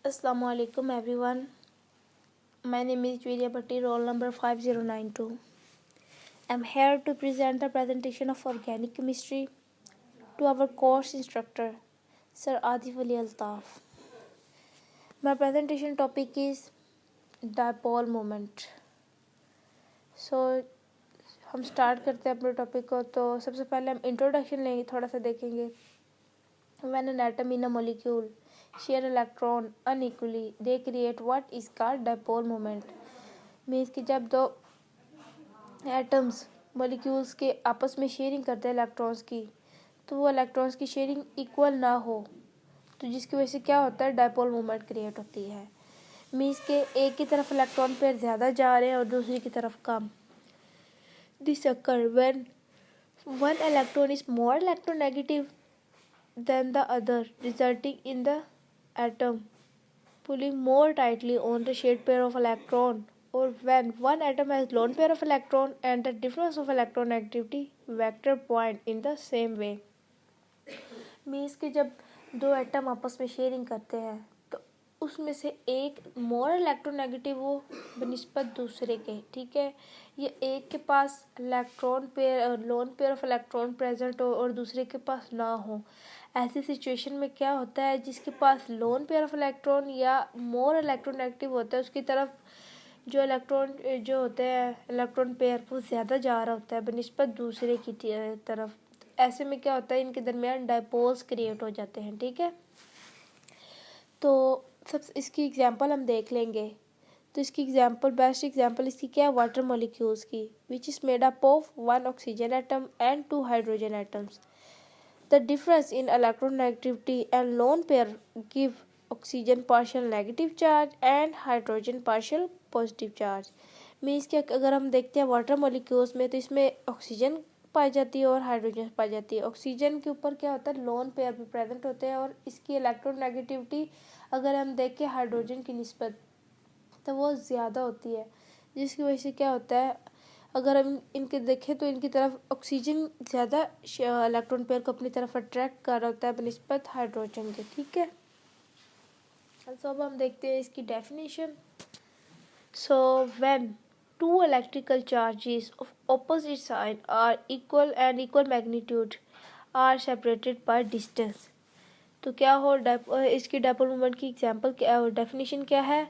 Assalamualaikum everyone. My name is Julia Bhatti, roll number 5092. I'm here to present the presentation of organic chemistry to our course instructor, Sir Adif Ali Altaf. My presentation topic is dipole moment. हम start करते हैं अपने topic को। तो सबसे पहले हम introduction लेंगे, थोड़ा सा देखेंगे। When an atom in a molecule share electron unequally, they create what is called dipole moment. Means कि जब दो एटम्स मॉलिक्यूल्स के आपस में शेयरिंग करते हैं इलेक्ट्रॉन्स की, तो वो इलेक्ट्रॉन्स की शेयरिंग इक्वल ना हो, तो जिसकी वजह से क्या होता है, डायपोल मोमेंट क्रिएट होती है। मीन्स के एक की तरफ इलेक्ट्रॉन पेयर ज़्यादा जा रहे हैं और दूसरी की तरफ कम। This occur when one electron is more electronegative than the other, resulting in the atom pulling more tightly on the shared pair of electron, or when one atom has lone pair of electron and the difference of electron activity vector point in the same way. Means कि जब दो atom आपस में sharing करते हैं तो उसमें से एक मोर इलेक्ट्रोनेगेटिव हो बनिस्बत दूसरे के, ठीक है। ये एक के पास electron pair lone pair of electron present हो और दूसरे के पास ना हो। ऐसी सिचुएशन में क्या होता है, जिसके पास लोन पेयर ऑफ इलेक्ट्रॉन या मोर इलेक्ट्रोनेगेटिव होता है उसकी तरफ जो इलेक्ट्रॉन जो होते हैं इलेक्ट्रॉन पेयर वो ज़्यादा जा रहा होता है बनिस्बत दूसरे की तरफ। ऐसे में क्या होता है, इनके दरमियान डायपोल्स क्रिएट हो जाते हैं, ठीक है। तो सब इसकी एग्जांपल हम देख लेंगे। तो इसकी एग्जांपल, बेस्ट एग्जांपल इसकी क्या है, वाटर मॉलिक्यूल्स की, which is made up of 1 oxygen atom and 2 hydrogen atoms. The difference in electronegativity and lone pair give oxygen partial negative charge and hydrogen partial positive charge. Means कि अगर हम देखते हैं water molecules में, तो इसमें oxygen पाई जाती है और हाइड्रोजन पाई जाती है। ऑक्सीजन के ऊपर क्या होता है, लोन पेयर भी प्रेजेंट होते हैं और इसकी इलेक्ट्रोनेगेटिविटी अगर हम देखें हाइड्रोजन की निस्बत तो वो ज़्यादा होती है, जिसकी वजह से क्या होता है, अगर हम इनके देखें तो इनकी तरफ ऑक्सीजन ज़्यादा इलेक्ट्रॉन पेयर को अपनी तरफ अट्रैक्ट कर रहा होता है बनिस्बत हाइड्रोजन के, ठीक है। सो अब हम देखते हैं इसकी definition. So when two electrical charges of opposite sign are equal and equal magnitude are separated by distance, तो क्या हो इसकी डायपोल मोमेंट की एग्जांपल क्या, डेफिनेशन क्या है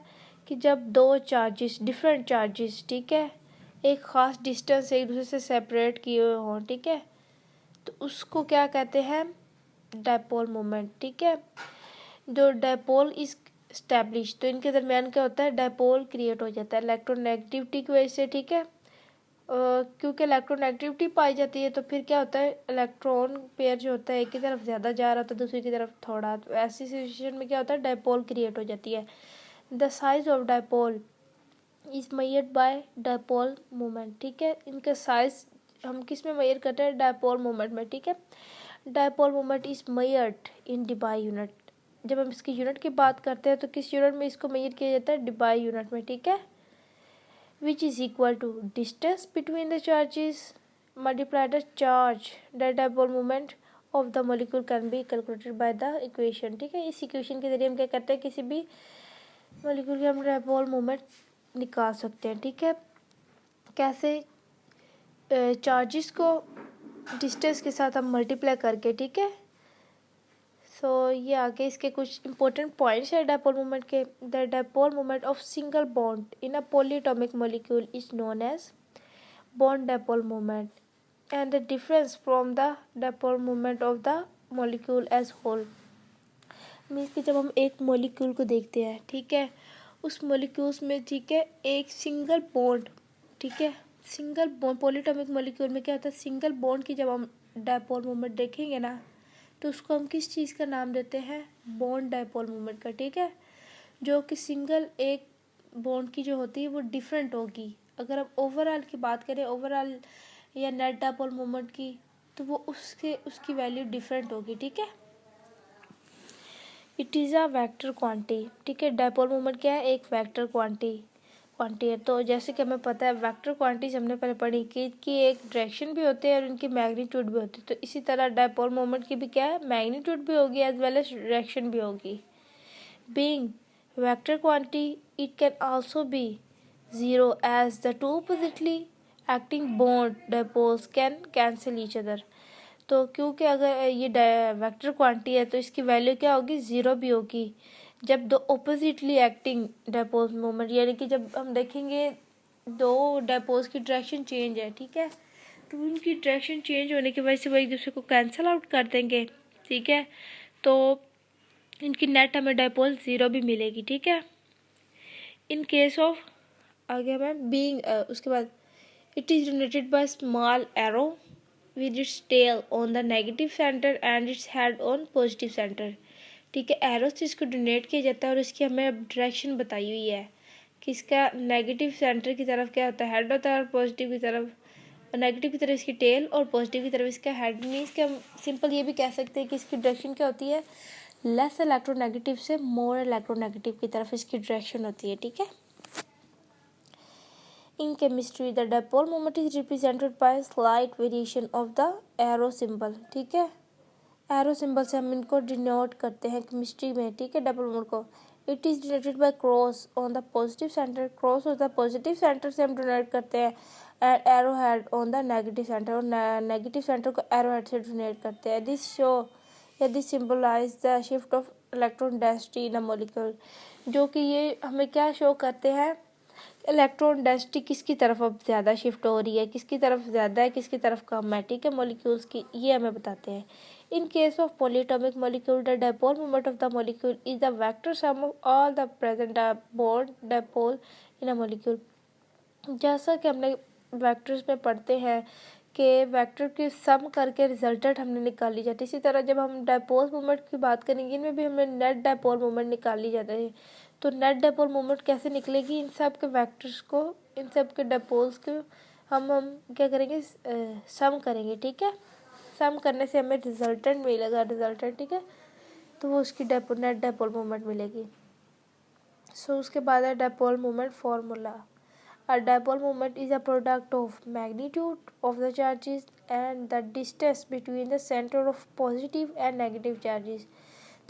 कि जब दो चार्जेस डिफरेंट चार्जेस, ठीक है, एक ख़ास डिस्टेंस एक दूसरे से सेपरेट किए हुए हों, ठीक है, तो उसको क्या कहते हैं, डायपोल मोमेंट, ठीक है। जो डायपोल इज स्टैब्लिश, तो इनके दरमियान क्या होता है, डायपोल क्रिएट हो जाता है इलेक्ट्रोनेगेटिविटी की वजह से, ठीक है। क्योंकि इलेक्ट्रोनेगेटिविटी पाई जाती है तो फिर क्या होता है, इलेक्ट्रॉन पेयर जो होता है एक की तरफ ज़्यादा जा रहा होता है दूसरी की तरफ थोड़ा, तो ऐसी सिचुएशन में क्या होता है, डायपोल क्रिएट हो जाती है। The size of dipole is measured by dipole moment, ठीक है। इनका साइज हम किस में मेजर करते हैं, डायपोल मोमेंट में, ठीक है। Dipole moment is measured in debye unit. जब हम इसकी यूनिट की बात करते हैं तो किस यूनिट में इसको मेजर किया जाता है, डिबाई यूनिट में, ठीक है। Which is equal to distance between the charges multiply the charge, the dipole moment of the molecule can be calculated by the equation, ठीक है। इस इक्वेशन के जरिए हम क्या करते हैं, किसी भी मॉलिक्यूल के हम डायपोल मोमेंट निकाल सकते हैं, ठीक है। कैसे, चार्जेस को डिस्टेंस के साथ हम मल्टीप्लाई करके, ठीक है। सो ये आगे इसके कुछ इंपॉर्टेंट पॉइंट्स है डायपोल मोमेंट के। The dipole moment of single bond in a polyatomic molecule is known as bond dipole moment and the difference from the dipole moment of the molecule as whole. Means कि जब हम एक molecule को देखते हैं, ठीक है, उस मॉलिक्यूल्स में, ठीक है, एक सिंगल बॉन्ड, ठीक है, सिंगल बॉन्ड पॉलीएटॉमिक मॉलिक्यूल में क्या होता है, सिंगल बॉन्ड की जब हम डायपोल मोमेंट देखेंगे ना तो उसको हम किस चीज़ का नाम देते हैं, बॉन्ड डायपोल मोमेंट का, ठीक है। जो कि सिंगल एक बॉन्ड की जो होती है वो डिफरेंट होगी। अगर हम ओवरऑल की बात करें, ओवरऑल या नेट डायपोल मोमेंट की, तो वो उसकी वैल्यू डिफरेंट होगी, ठीक है। It is a vector quantity, ठीक है। डायपोल मोमेंट क्या है, एक वेक्टर क्वांटिटी है। तो जैसे कि हमें पता है वेक्टर क्वांटिटीज हमने पहले पढ़ी कि एक डायरेक्शन भी होते हैं और उनकी मैग्नीट्यूड भी होती है, तो इसी तरह डायपोल मोमेंट की भी क्या है, मैग्नीट्यूड भी होगी एज वेल एज डायरेक्शन भी होगी। Being vector quantity, it can also be 0 as the two oppositely acting bond dipoles can cancel each other. तो क्योंकि अगर ये वेक्टर क्वांटिटी है तो इसकी वैल्यू क्या होगी, 0 भी होगी जब दो ओपोजिटली एक्टिंग डायपोल मोमेंट, यानी कि जब हम देखेंगे दो डायपोल्स की डायरेक्शन चेंज है, ठीक है, तो उनकी डायरेक्शन चेंज होने की वजह से वो एक दूसरे को कैंसिल आउट कर देंगे, ठीक है, तो इनकी नेट हमें डायपोल 0 भी मिलेगी, ठीक है। इन केस ऑफ आगे मैम बीइंग उसके बाद it is denoted by small arrow with its tail on the negative centre and its head on positive centre, ठीक है। एरो से इसको डोनेट किया जाता है और इसकी हमें डायरेक्शन बताई हुई है कि इसका नेगेटिव सेंटर की तरफ क्या होता है, हेड होता है, और पॉजिटिव की तरफ, नेगेटिव की तरफ इसकी टेल और पॉजिटिव की तरफ इसका हेड। मीन्स कि हम सिंपल ये भी कह सकते हैं कि इसकी डायरेक्शन क्या होती है, लेस इलेक्ट्रोनेगेटिव से मोर इलेक्ट्रोनेगेटिव की तरफ इसकी डायरेक्शन होती है, ठीक है। In chemistry, the dipole moment is represented by slight variation of the arrow symbol, ठीक है। एरो सिंबल से हम इनको डिनोट करते हैं केमिस्ट्री में, ठीक है, डबल मोमेंट को। It is denoted by cross on the positive centre, cross होता है पॉजिटिव सेंटर से हम डिनोट करते हैं, and arrow head on the negative centre, और नेगेटिव सेंटर को एरो हेड से डिनोट करते हैं। दिस शो या this symbolise the shift of electron density in a molecule, जो कि ये हमें क्या शो करते हैं, इलेक्ट्रॉन डेंसिटी किसकी तरफ अब ज़्यादा शिफ्ट हो रही है, किसकी तरफ ज़्यादा है, किसकी तरफ कम है, ठीक है, मॉलिक्यूल्स की, ये हमें बताते हैं। In case of polyatomic molecule, the dipole moment of the molecule is the vector sum of all the present bond dipole in a molecule. जैसा कि हमने वेक्टर्स में पढ़ते हैं कि वेक्टर की सम करके रिजल्टेंट हमने निकाली जाती है, इसी तरह जब हम डायपोल मोमेंट की बात करेंगे इनमें भी हमें नेट डायपोल मोमेंट निकाली जाती है। तो नेट डायपोल मोमेंट कैसे निकलेगी, इन सब के वेक्टर्स को, इन सब के डायपोल्स को हम क्या करेंगे, सम करेंगे, ठीक है। सम करने से हमें रिजल्टेंट मिलेगा, रिजल्टेंट, ठीक है, तो वो उसकी नेट डायपोल मोमेंट मिलेगी। सो उसके बाद है dipole moment formula. A dipole moment is a product of magnitude of the charges and the distance between the center of positive and negative charges.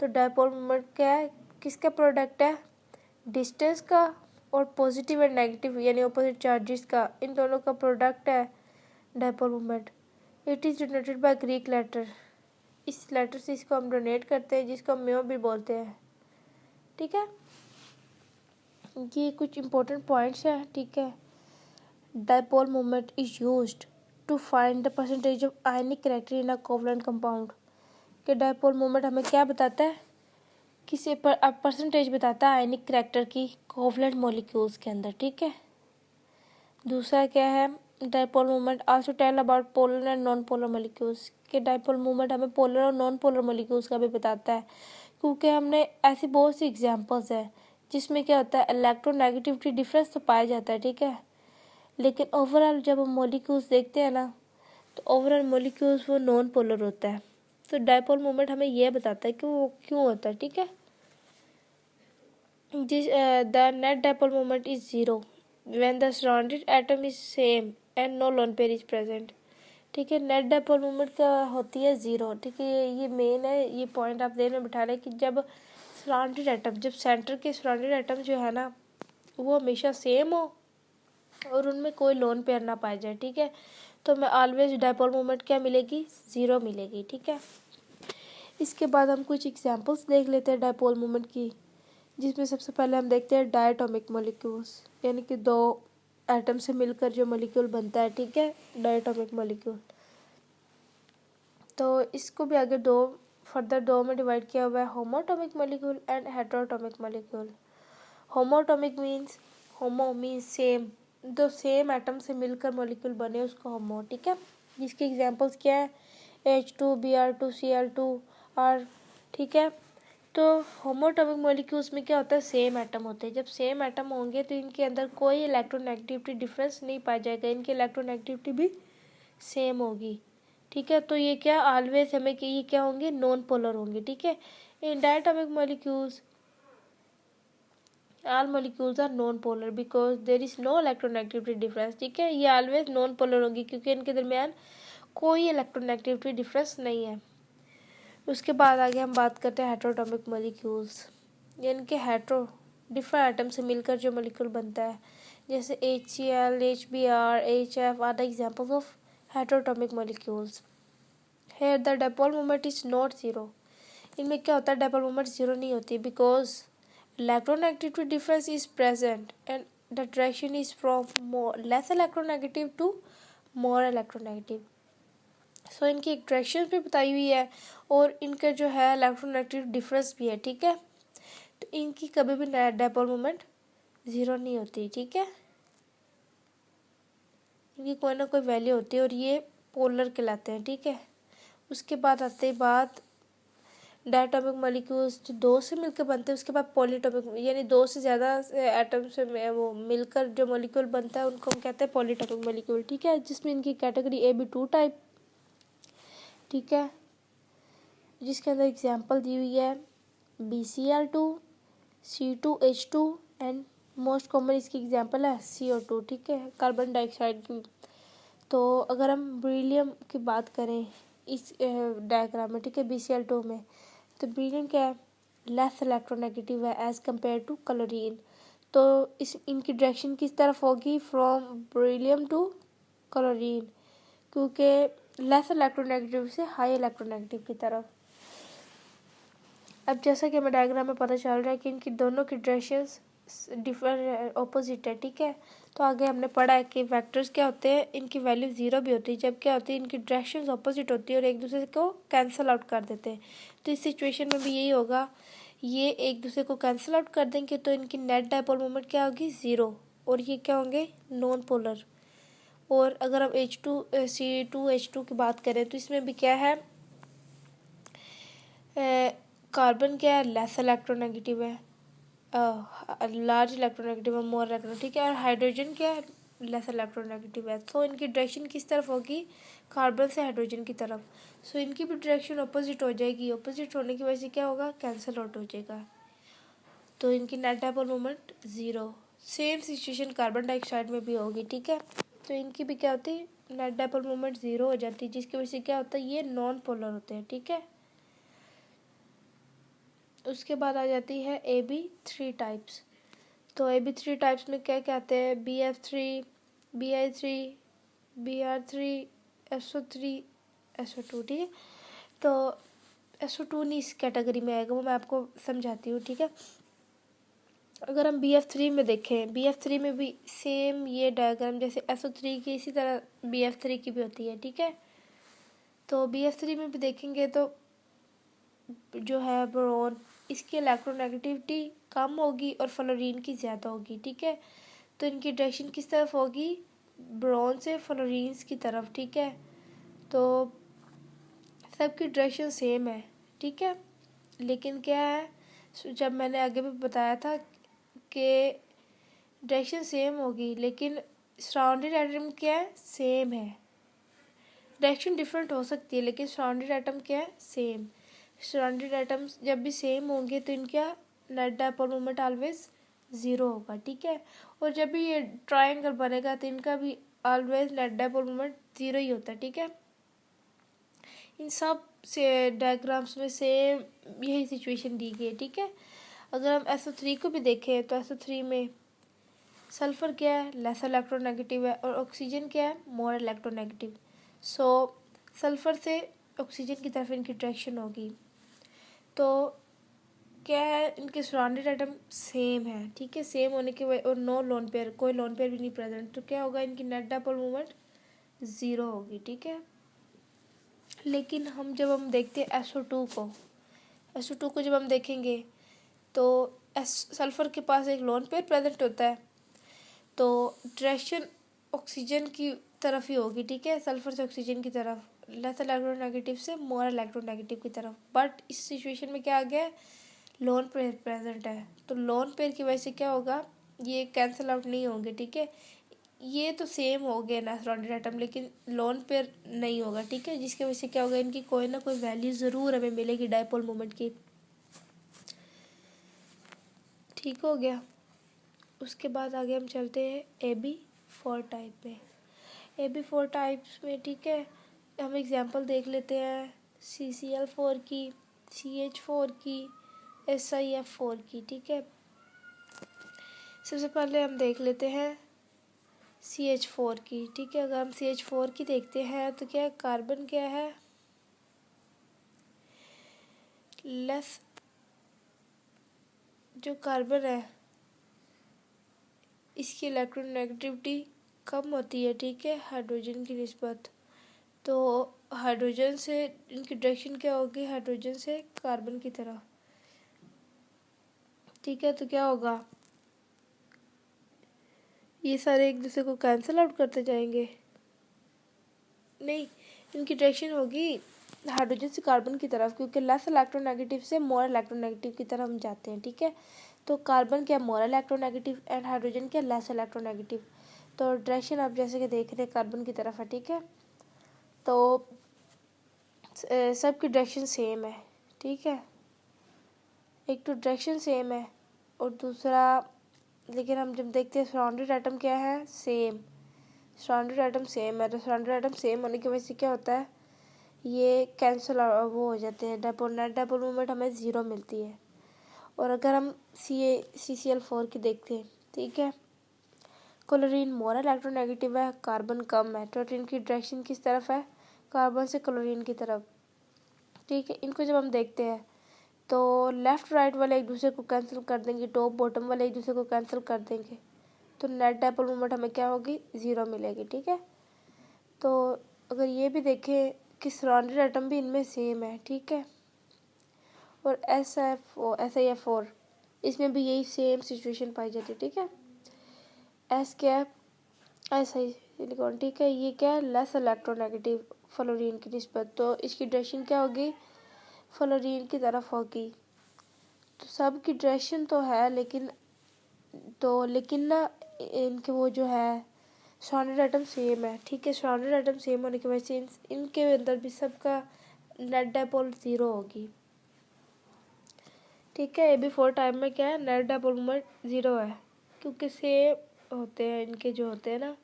तो डायपोल मोमेंट क्या है, किसका प्रोडक्ट है, distance का और पॉजिटिव एंड नेगेटिव यानी opposite charges का, इन दोनों का प्रोडक्ट है dipole moment. It is denoted by Greek letter, इस लेटर से इसको हम डोनेट करते हैं जिसको हम म्यो भी बोलते हैं, ठीक है। ये कुछ इंपॉर्टेंट पॉइंट्स हैं, ठीक है। Dipole moment is used to find the percentage of ionic character in a covalent compound, कि डायपोल मोमेंट हमें क्या बताता है, किसी पर परसेंटेज बताता है आयनिक कैरेक्टर की कोवलेंट मॉलिक्यूल्स के अंदर, ठीक है। दूसरा क्या है, dipole moment also tell about polar and non polar molecules, के डायपोल मोमेंट हमें पोलर और नॉन पोलर मॉलिक्यूल्स का भी बताता है, क्योंकि हमने ऐसी बहुत सी एग्जांपल्स हैं जिसमें क्या होता है, इलेक्ट्रोनेगेटिविटी डिफरेंस तो पाया जाता है, ठीक है, लेकिन ओवरऑल जब हम मॉलिक्यूल्स देखते हैं ना, तो ओवरऑल मॉलिक्यूल्स वो नॉन पोलर होता है। तो डायपोल मोमेंट हमें यह बताता है कि वो क्यों होता है, ठीक है। This the net dipole moment is zero when the surrounded atom is same and no lone pair is present, ठीक है। नेट डायपोल मोमेंट का होती है ज़ीरो, ठीक है, ये मेन है, ये पॉइंट आप देर में बिठा रहे हैं कि जब सराउंडेड एटम, जब सेंटर के सराउंडेड एटम जो है ना वो हमेशा सेम हो और उनमें कोई लोन पेयर ना पाया जाए, ठीक है, तो हमें ऑलवेज डायपोल मोमेंट क्या मिलेगी, ज़ीरो मिलेगी, ठीक है। इसके बाद हम कुछ एग्जांपल्स देख लेते हैं डायपोल मोमेंट की, जिसमें सबसे पहले हम देखते हैं डायटोमिक मॉलिक्यूल्स, यानी कि दो एटम से मिलकर जो मॉलिक्यूल बनता है, ठीक है, डायटोमिक मॉलिक्यूल। तो इसको भी आगे फर्दर दो में डिवाइड किया हुआ है, homoatomic molecule and heteroatomic molecule. Homoatomic means, homo means same, दो सेम एटम से मिलकर मॉलिक्यूल बने उसको होमो, ठीक है। जिसके एग्जांपल्स क्या है, H2Br2Cl2R, ठीक है। तो होमोटोमिक मॉलिक्यूल्स में क्या होता है, सेम एटम होते हैं। जब सेम एटम होंगे तो इनके अंदर कोई इलेक्ट्रोनेगेटिविटी डिफरेंस नहीं पाया जाएगा, इनकी इलेक्ट्रोनेगेटिविटी भी सेम होगी, ठीक है। तो ये क्या ऑलवेज हमें कि ये क्या होंगे, नॉन पोलर होंगे, ठीक है। In diatomic molecules all molecules are non polar because there is no electronegativity difference, ठीक है, ये ऑलवेज नॉन पोलर होंगी क्योंकि इनके दरमियान कोई इलेक्ट्रोनेगेटिविटी डिफरेंस नहीं है। उसके बाद आगे हम बात करते हैं हेटेरोटोमिक मॉलिक्यूल्स, यानी कि हेटेरो डिफरेंट आइटम से मिलकर जो मॉलिक्यूल बनता है, जैसे HCl, HBr, HF are the examples of heteroatomic molecules. Here the dipole moment is not zero. इनमें क्या होता है, डाइपोल मोमेंट ज़ीरो नहीं होती, because electronegativity difference is present and the direction is from less electronegative to more electronegative. So इनकी एक direction भी बताई हुई है और इनका जो है इलेक्ट्रोनेगेटिव डिफरेंस भी है, ठीक है। तो इनकी कभी भी डाइपोल मोमेंट ज़ीरो नहीं होती, ठीक है। इनकी कोई ना कोई वैल्यू होती है और ये पोलर कहलाते हैं, ठीक है। उसके बाद आते हैं बात डायटोमिक मॉलिक्यूल्स, जो दो से मिलकर बनते हैं। उसके बाद पॉलीटोमिक, यानी दो से ज़्यादा एटम से वो मिलकर जो मॉलिक्यूल बनता है उनको हम कहते हैं पॉलीटोमिक मॉलिक्यूल, ठीक है। जिसमें इनकी कैटेगरी AB2 टाइप, ठीक है, जिसके अंदर एग्जांपल दी हुई है BCl2, C2H2 and most common इसकी एग्जांपल है CO2, ठीक है, कार्बन डाइऑक्साइड की। तो अगर हम बेरिलियम की बात करें इस डायग्राम में, ठीक है, BCl2 में, तो बेरिलियम क्या है, लेस इलेक्ट्रोनेगेटिव है एज कम्पेयर टू क्लोरीन। तो इस इनकी डायरेक्शन किस तरफ होगी, फ्रॉम बेरिलियम टू क्लोरीन, क्योंकि लेस इलेक्ट्रोनेगेटिव से हाई इलेक्ट्रोनेगेटिव की तरफ। अब जैसा कि हमें डायग्राम में पता चल रहा है कि इनकी दोनों की डायरेक्शंस डिफरेंट ऑपोजिट है, ठीक है। तो आगे हमने पढ़ा है कि वेक्टर्स क्या होते हैं, इनकी वैल्यू ज़ीरो भी होती है, जब क्या होती है इनकी डायरेक्शंस ऑपोजिट होती है और एक दूसरे को कैंसिल आउट कर देते हैं। तो इस सिचुएशन में भी यही होगा, ये एक दूसरे को कैंसिल आउट कर देंगे तो इनकी नेट डाइपोल मोमेंट क्या होगी, ज़ीरो, और ये क्या होंगे, नॉन पोलर। और अगर हम C2H2 की बात करें तो इसमें भी क्या है, कार्बन क्या है, लेस इलेक्ट्रोनेगेटिव है, लार्ज इलेक्ट्रोनेगेटिव है, मोर इलेक्ट्रो, ठीक है। और हाइड्रोजन क्या है, लेस इलेक्ट्रोनेगेटिव है। सो इनकी डायरेक्शन किस तरफ होगी, कार्बन से हाइड्रोजन की तरफ। सो इनकी भी डायरेक्शन अपोजिट हो जाएगी, अपोजिट होने की वजह से क्या होगा, कैंसिल आउट हो जाएगा। तो इनकी net dipole moment zero. Same situation carbon dioxide में भी होगी, ठीक है। तो इनकी भी क्या होती है, नेट डाइपोल मोमेंट ज़ीरो हो जाती है, जिसकी वजह से क्या होता है, ये नॉन पोलर होते हैं, ठीक है। उसके बाद आ जाती है AB3 टाइप्स। तो AB3 टाइप्स में क्या कहते हैं, BF3, BI3, BR3, SO3, SO2, ठीक है। तो SO2 नहीं इस कैटेगरी में आएगा, वो मैं आपको समझाती हूँ, ठीक है। अगर हम BF3 में देखें, BF3 में भी सेम ये डायग्राम जैसे SO3 की, इसी तरह BF3 की भी होती है, ठीक है। तो BF3 में भी देखेंगे तो जो है बोरोन, इसकी इलेक्ट्रोनेगेटिविटी कम होगी और फ्लोरीन की ज़्यादा होगी, ठीक है। तो इनकी डायरेक्शन किस तरफ होगी, बोरोन से फ्लोरीन्स की तरफ, ठीक है। तो सबकी डायरेक्शन सेम है, ठीक है। लेकिन क्या है, जब मैंने आगे भी बताया था कि डायरेक्शन सेम होगी लेकिन सराउंडेड एटम क्या है, सेम है। डायरेक्शन डिफरेंट हो सकती है लेकिन सराउंडेड एटम क्या है, सेम। सराउंडेड एटम्स जब भी सेम होंगे तो इनका net dipole moment always zero होगा, ठीक है। और जब भी ये ट्रायंगल बनेगा तो इनका भी always net dipole moment zero ही होता है, ठीक है। इन सब से डायग्राम्स में सेम यही सिचुएशन दी गई है, ठीक है। अगर हम SO3 को भी देखें तो SO3 में सल्फर क्या है, लेस इलेक्ट्रोनेगेटिव है और ऑक्सीजन क्या है, मोर इलेक्ट्रोनेगेटिव। सो सल्फर से ऑक्सीजन की तरफ इनकी डायरेक्शन होगी। तो क्या है, इनके सराउंडेड एटम सेम है, ठीक है। सेम होने की वजह और नो लोन पेयर, कोई लोन पेयर भी नहीं प्रेजेंट, तो क्या होगा, इनकी नेट डाइपोल मोमेंट ज़ीरो होगी, ठीक है। लेकिन जब हम देखते हैं SO2 को जब हम देखेंगे तो सल्फर के पास एक लोन पेयर प्रेजेंट होता है, तो डायरेक्शन ऑक्सीजन की तरफ ही होगी, ठीक है। सल्फर से ऑक्सीजन की तरफ, लेस इलेक्ट्रोनेगेटिव से मोर इलेक्ट्रोनेगेटिव की तरफ। बट इस सिचुएशन में क्या आ गया, लोन पेयर प्रेजेंट है, तो लोन पेयर की वजह से क्या होगा, ये कैंसिल आउट नहीं होंगे, ठीक है। ये तो सेम हो गया ना सराउंडेड एटम, लेकिन लोन पेयर नहीं होगा, ठीक है, जिसकी वजह से क्या होगा, इनकी कोई ना कोई वैल्यू ज़रूर हमें मिलेगी डाइपोल मोमेंट की, ठीक हो गया। उसके बाद आगे हम चलते हैं AB4 टाइप में। AB4 टाइप्स में, ठीक है, हम एग्जांपल देख लेते हैं CCl4 की, CH4 की, SiF4 की, ठीक है। सबसे पहले हम देख लेते हैं CH4 की, ठीक है। अगर हम CH4 की देखते हैं तो क्या कार्बन क्या है, लेस, जो कार्बन है इसकी इलेक्ट्रोनेगेटिविटी कम होती है, ठीक है, हाइड्रोजन की निस्बत। तो हाइड्रोजन से इनकी डायरेक्शन क्या होगी, हाइड्रोजन से कार्बन की तरह, ठीक है। तो क्या होगा, ये सारे एक दूसरे को कैंसिल आउट करते जाएंगे, नहीं, इनकी डायरेक्शन होगी हाइड्रोजन से कार्बन की तरफ, क्योंकि लेस इलेक्ट्रोनेगेटिव से मोर इलेक्ट्रोनेगेटिव की तरफ हम जाते हैं, ठीक है। तो कार्बन क्या मोर इलेक्ट्रोनेगेटिव एंड हाइड्रोजन क्या लेस इलेक्ट्रोनेगेटिव। तो डायरेक्शन आप जैसे कि देख रहे हैं कार्बन की तरफ है, ठीक है। तो सबकी डायरेक्शन सेम है, ठीक है। एक तो डायरेक्शन सेम है और दूसरा, लेकिन हम जब देखते हैं सराउंडेड एटम क्या है, सेम, सराउंडेड एटम सेम है। तो सराउंडेड एटम सेम होने की वजह से क्या होता है, ये कैंसिल वो हो जाते हैं, नेट डायपोल मोमेंट हमें ज़ीरो मिलती है। और अगर हम CCl4 की देखते हैं, ठीक है, क्लोरीन मोर इलेक्ट्रोनेगेटिव है, कार्बन कम है, तो इनकी डायरेक्शन किस तरफ है, कार्बन से क्लोरीन की तरफ, ठीक है। इनको जब हम देखते हैं तो लेफ़्ट राइट वाले एक दूसरे को कैंसिल कर देंगे, टॉप बॉटम वाले एक दूसरे को कैंसिल कर देंगे, तो नेट डायपोल मोमेंट हमें क्या होगी, ज़ीरो मिलेगी, ठीक है। तो अगर ये भी देखें कि सराउंडेड एटम भी इनमें सेम है, ठीक है। और SiF4 इसमें भी यही सेम सिचुएशन पाई जाती है, ठीक है। एस क्या है, SI सिलिकॉन, ठीक है, ये क्या है, लेस इलेक्ट्रोनेगेटिव फ्लोरीन की निस्बत, तो इसकी डायरेक्शन क्या होगी, फ्लोरीन की तरफ होगी। तो सब की डायरेक्शन तो है, लेकिन ना इनके वो जो है सराउंडेड एटम सेम है, ठीक है। सराउंडेड एटम सेम होने की वजह से इनके अंदर भी सबका नेट डायपोल ज़ीरो होगी, ठीक है। AB4 टाइम में क्या है, नेट डायपोल मोमेंट ज़ीरो है, क्योंकि सेम होते हैं इनके जो होते हैं ना,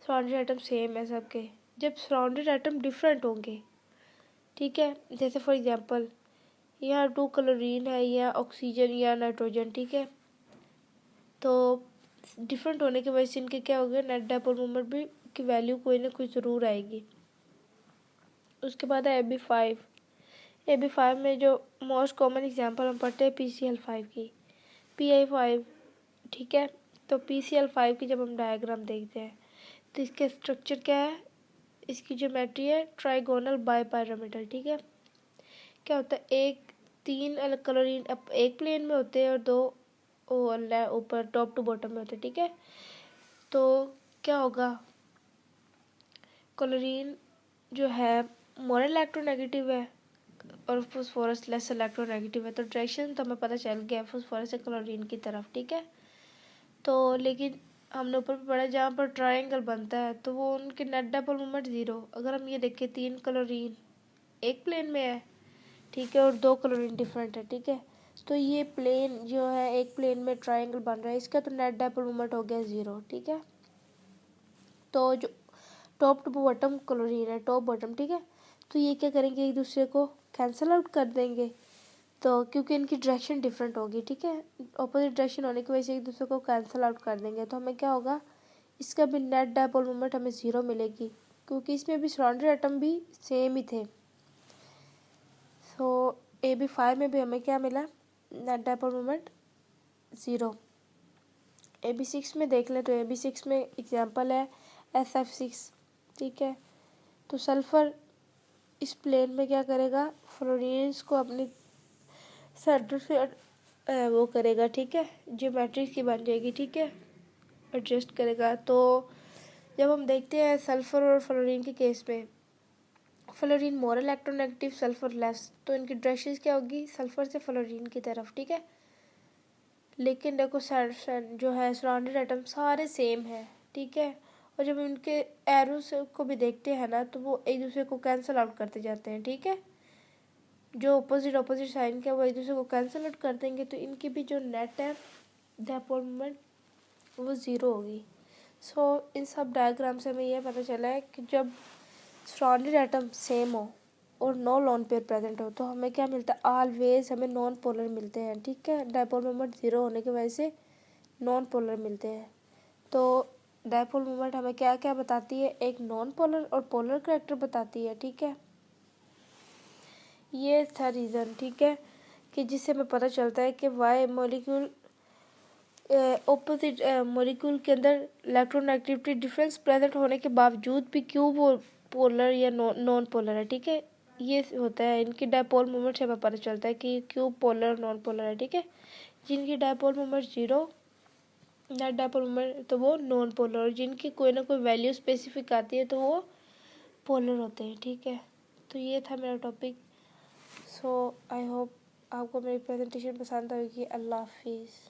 सराउंडेड एटम सेम है सबके। जब सराउंडेड एटम डिफरेंट होंगे, ठीक है, जैसे फॉर एग्जांपल यहाँ 2 क्लोरीन है या ऑक्सीजन या नाइट्रोजन, ठीक है, तो डिफरेंट होने की वजह से इनके क्या हो गए, नेट डायपोल मोमेंट भी की वैल्यू कोई ना कोई ज़रूर आएगी। उसके बाद है AB5 में जो मोस्ट कॉमन एग्जांपल हम पढ़ते हैं PCl5 की, Pi5, ठीक है। तो PCl5 की जब हम डायग्राम देखते हैं तो इसका स्ट्रक्चर क्या है, इसकी ज्योमेट्री है ट्राइगोनल बाइपिरामिडल, ठीक है। क्या होता है, एक 3 अलग क्लोरीन एक प्लेन में होते हैं और 2 ऊपर टॉप टू बॉटम में होते हैं, ठीक है। तो क्या होगा, क्लोरीन जो है मोर इलेक्ट्रोनेगेटिव है और फॉस्फोरस लेस इलेक्ट्रोनेगेटिव है, तो डायरेक्शन तो हमें पता चल गया फॉस्फोरस से क्लोरीन की तरफ, ठीक है। तो लेकिन हमने ऊपर भी पढ़ा जहाँ पर ट्रायंगल बनता है तो वो उनके नेट डायपोल मोमेंट ज़ीरो। अगर हम ये देखें 3 क्लोरीन एक प्लेन में है, ठीक है, और 2 क्लोरीन डिफरेंट है, ठीक है, तो ये प्लेन जो है एक प्लेन में ट्रायंगल बन रहा है, इसका तो नेट डायपोल मोमेंट हो गया ज़ीरो, ठीक है। तो जो टॉप टू बॉटम क्लोरीन है, टॉप बॉटम, ठीक है, तो ये क्या करेंगे, एक दूसरे को कैंसिल आउट कर देंगे, तो क्योंकि इनकी डायरेक्शन डिफरेंट होगी, ठीक है, ऑपोजिट डायरेक्शन होने की वजह से एक दूसरे को कैंसिल आउट कर देंगे, तो हमें क्या होगा, इसका भी नेट डायपोल मोमेंट हमें ज़ीरो मिलेगी, क्योंकि इसमें भी सराउंडेड एटम भी सेम ही थे। सो AB5 में भी हमें क्या मिला, net dipole moment zero. AB6 में देख लें तो AB6 में एग्जांपल है SF6, ठीक है। तो सल्फ़र इस प्लेन में क्या करेगा, फ्लोरीन्स को अपनी सेंटर से वो करेगा, ठीक है, ज्योमेट्री की बन जाएगी, ठीक है, एडजस्ट करेगा। तो जब हम देखते हैं सल्फ़र और फ्लोरीन के केस में, fluorine more electronegative, sulphur less, तो इनकी डायरेक्शन क्या होगी, सल्फ़र से फ्लोरीन की तरफ, ठीक है। लेकिन देखो जो है सराउंडेड एटम सारे सेम है, ठीक है, और जब इनके एरोस को भी देखते हैं ना तो वो एक दूसरे को कैंसिल आउट करते जाते हैं, ठीक है, जो अपोजिट साइन के वो एक दूसरे को कैंसिल आउट कर देंगे, तो इनकी भी जो नेट है डायपोल मोमेंट वो ज़ीरो होगी। सो इन सब डायग्राम से हमें यह पता चला है कि जब सराउंडेड एटम सेम हो और नो लोन पेयर प्रेजेंट हो तो हमें क्या मिलता है, ऑलवेज हमें नॉन पोलर मिलते हैं, ठीक है, डायपोल मोमेंट ज़ीरो होने की वजह से नॉन पोलर मिलते हैं। तो डायपोल मोमेंट हमें क्या क्या बताती है, एक नॉन पोलर और पोलर करैक्टर बताती है, ठीक है। ये था रीज़न, ठीक है, कि जिससे हमें पता चलता है कि वाई मॉलिक्यूल ऑपोजिट मॉलिक्यूल के अंदर इलेक्ट्रोनेगेटिविटी डिफरेंस प्रेजेंट होने के बावजूद भी क्यों वो पोलर या नॉन पोलर है, ठीक है। ये होता है इनकी डायपोल मोमेंट से हमें पता चलता है कि क्यों पोलर नॉन पोलर है, ठीक है। जिनकी dipole moment 0 net dipole moment तो वो नॉन पोलर, और जिनकी कोई ना कोई वैल्यू स्पेसिफिक आती है तो वो पोलर होते हैं, ठीक है। तो ये था मेरा टॉपिक। सो आई होप आपको मेरी प्रेजेंटेशन पसंद आएगी। अल्लाह हाफिज़।